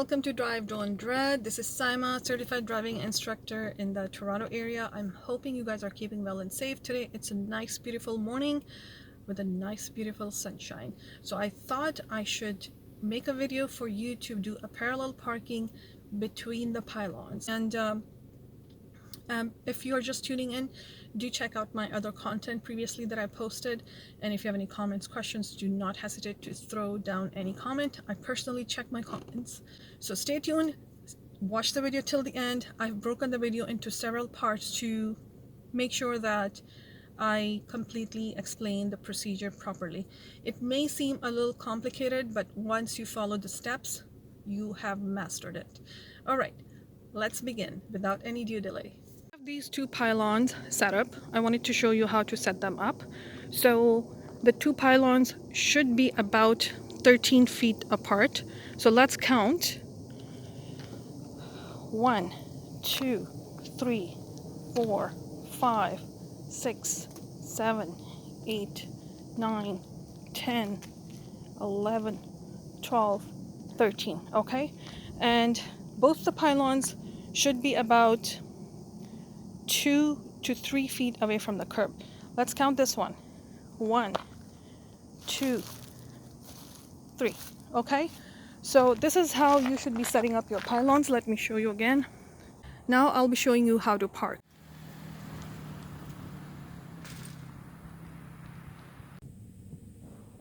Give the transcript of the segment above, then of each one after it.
welcome to Drive Don't Dread. This is Saima, certified driving instructor in the Toronto area. I'm hoping you guys are keeping well and safe today. It's a nice beautiful morning with a nice beautiful sunshine. So I thought I should make a video for you to do a parallel parking between the pylons. And if you're just tuning in, do check out my other content previously that I posted. And if you have any comments, questions, do not hesitate to throw down any comment. I personally check my comments. So stay tuned, watch the video till the end. I've broken the video into several parts to make sure that I completely explain the procedure properly. It may seem a little complicated, but once you follow the steps, you have mastered it. All right, let's begin without any due delay. These two pylons set up. I wanted to show you how to set them up. So the two pylons should be about 13 feet apart. So let's count. 1, 2, 3, 4, 5, 6, 7, 8, 9, 10, 11, 12, 13. Okay? And both the pylons should be about 2 to 3 feet away from the curb. Let's count this one. 1, 2, 3. Okay, so this is how you should be setting up your pylons. Let me show you again. Now I'll be showing you how to park.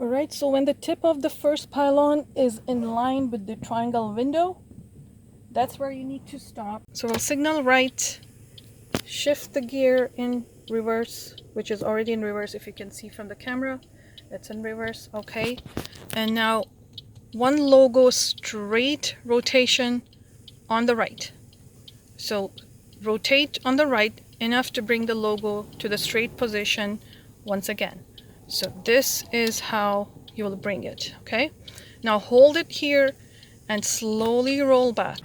Alright, so when the tip of the first pylon is in line with the triangle window, that's where you need to stop. So we'll signal right, shift the gear in reverse, which is already in reverse. If you can see from the camera, it's in reverse. Okay, and now one logo straight rotation on the right. So rotate on the right enough to bring the logo to the straight position once again. So this is how you will bring it. Okay, now hold it here and slowly roll back.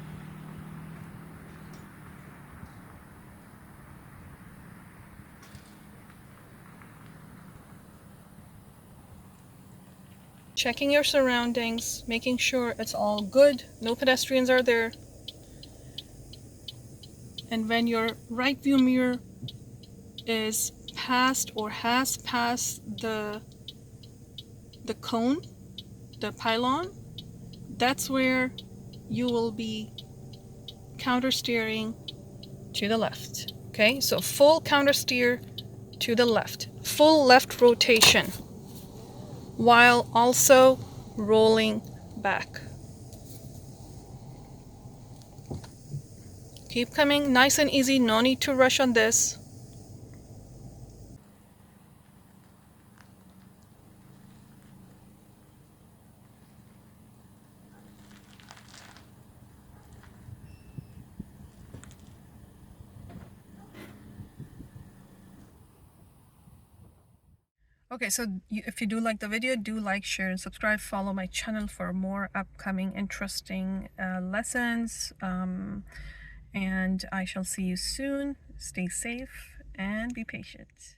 Checking your surroundings, making sure it's all good, no pedestrians are there. And when your right view mirror is past or has passed the cone, the pylon, that's where you will be counter steering to the left. Okay, so full counter steer to the left, full left rotation, while also rolling back. Keep coming, nice and easy, no need to rush on this. Okay, so if you do like the video, do like, share, and subscribe. Follow my channel for more upcoming interesting lessons. And I shall see you soon. Stay safe and be patient.